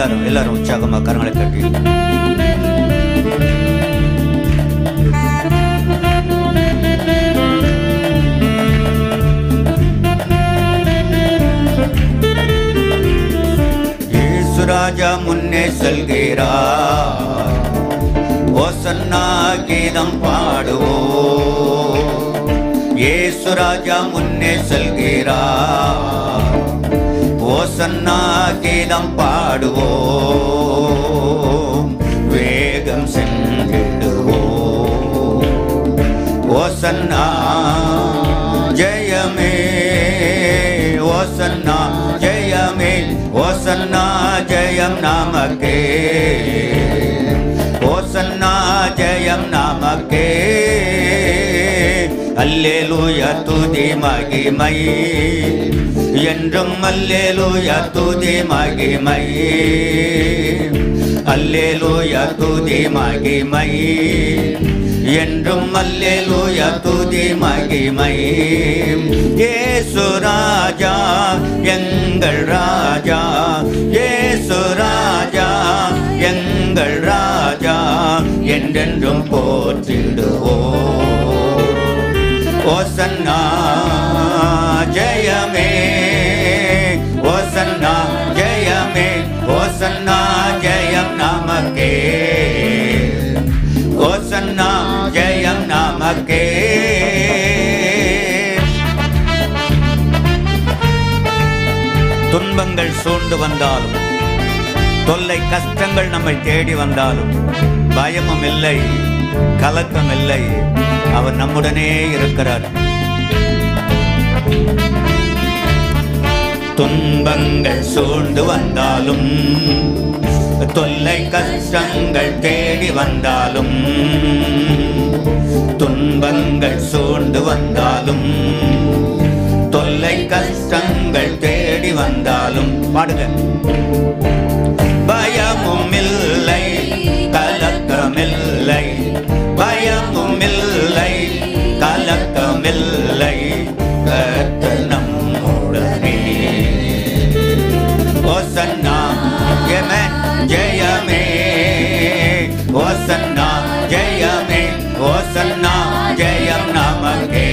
எல்லாரும் உற்சாகமா கரங்களை தட்டி இயேசு ராஜா முன்னே செல்கிறார், ஓசன்னா கீதம் பாடுவோம். இயேசு ராஜா முன்னே செல்கிறார், ஓசன்னா கீதம் பாடுவோம். வேகம் சென்றிடுவோம். ஓசன்னா ஜெயமே, ஓசன்னா ஜெயமே, ஓசன்னா ஜெயம் நமக்கே, ஓசன்னா ஜெயம் நமக்கே. அல்லேலூயா துதி மகிமை என்றும், அல்லேலூயா துதி மகிமை, அல்லேலூயா துதி மகிமை என்றும், அல்லேலூயா துதி மகிமை. இயேசு ராஜா எங்கள் ராஜா, இயேசு ராஜா எங்கள் ராஜா, என்றென்றும் போற்றிடுவோம். ஓசன்னா ஜெயமே, ஓசன்னா ஜெயமே, ஓசன்னா ஜெயம் நமக்கே, ஓசன்னா ஜெயம் நமக்கே. துன்பங்கள் சூழ்ந்து வந்தாலும், தொல்லை கஷ்டங்கள் நம்மை தேடி வந்தாலும் பயமும் இல்லை, கலக்கம் இல்லை. அவர் நம்முடனே இருக்கிறார். துன்பங்கள் சூழ்ந்து வந்தாலும், தொல்லை கஷ்டங்கள் தேடி வந்தாலும், துன்பங்கள் சூழ்ந்து வந்தாலும், தொல்லை கஷ்டங்கள் தேடி வந்தாலும் பாடுங்க. பயமும் இல்லை, கலக்கமில்லை, பயமும் இல்லை, கலக்கமில்லை, கர்த்தர் நம்முடனே. ஓசன்னா ஜெயமே, ஓசன்னா ஜெயமே, ஓசன்னா ஜெயம் நமக்கே,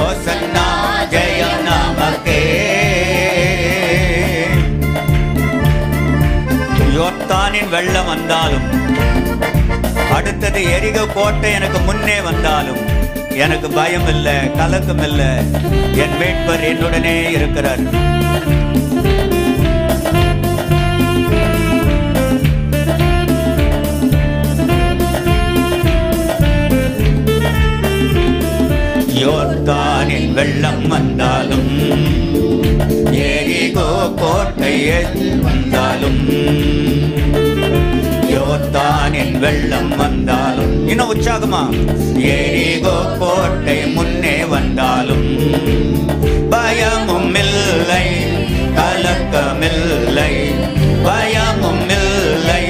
ஓசன்னா ஜெயம் நமக்கே. யோர்தானின் வெள்ளம் வந்தாலும், அடுத்தது எரிகோ கோட்டை எனக்கு முன்னே வந்தாலும் எனக்கு பயம் இல்லை, கலக்கம் இல்லை. என் மீட்பர் என்னுடனே இருக்கிறார். யோர்தானின் வெள்ளம் வந்தாலும், எரிகோ கோட்டை வந்தாலும், யோர்தானின் வெள்ளம் வந்தாலும், இன்னும் உற்சாகமா, எரிகோ கோட்டை முன்னே வந்தாலும் பயமும் இல்லை, கலக்கமில்லை, பயமும் இல்லை,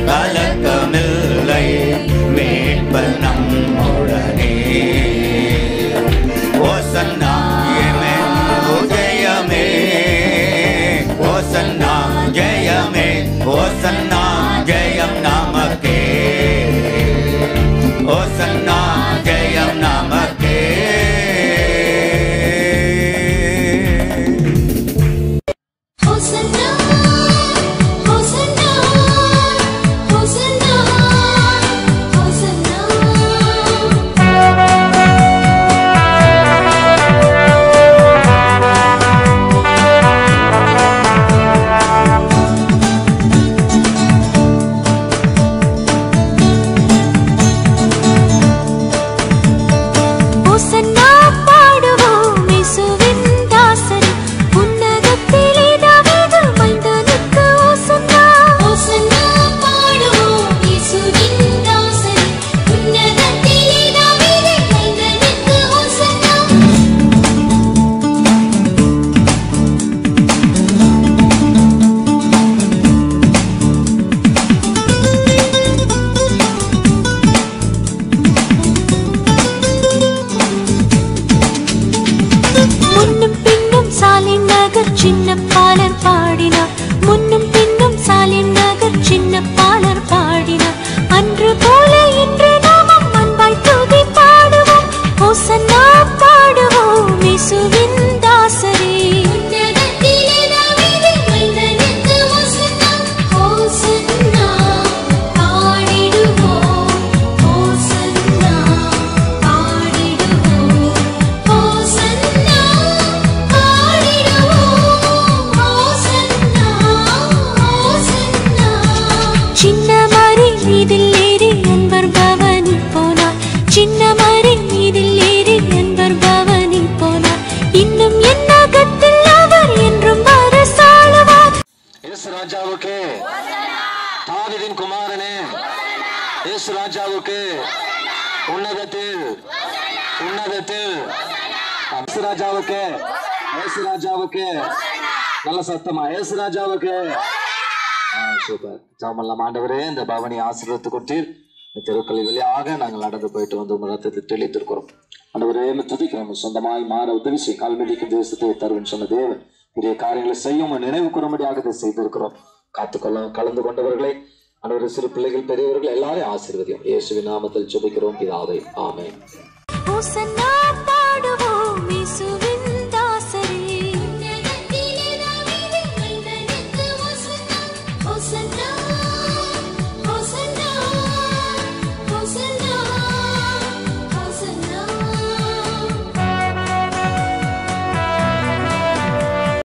கலக்கமில்லை, மீட்பர் நம்முடனே. ஓசன்னா ஜெயமே, ஓசன்னா ஜெயமே, ஓசன்னா ஜெயம் நமக்கே, ஓசன்னா ஜெயம் நமக்கே. இயேசு ராஜாவுக்கு உன்னதத்தில் உன்னதத்தில். இயேசு ராஜாவுக்கு, இயேசு ராஜாவுக்கு. நல்ல சத்தமா இயேசு ராஜாவுக்கு. சூப்பர். ஜெபமெல்லாம். ஆண்டவரே, இந்த பவனி ஆசீர்வதித்து கொடுத்தீர். தெருக்களில் வழியாக நாங்கள் நடந்து போயிட்டு வந்து உங்கள் ரத்தத்தை தெளித்திருக்கிறோம். ஆண்டவரே, துதிக்கிறோம். சொந்தமாய் மாற உதவி செய்ய கால்மெதிக்கும் தேசத்தை தருவன் சொன்ன தேவன் பெரிய காரியங்களை செய்யும் நினைவு கூறும்படியாக இதை செய்திருக்கிறோம். காத்துக்கொள்ள கலந்து கொண்டவர்களை, ஆண்டவரே, சிறு பிள்ளைகள் பெரியவர்கள் எல்லாரையும் ஆசீர்வதியும். இயேசுவின் நாமத்தில் ஜெபிக்கிறோம் பிதாவே, ஆமென்.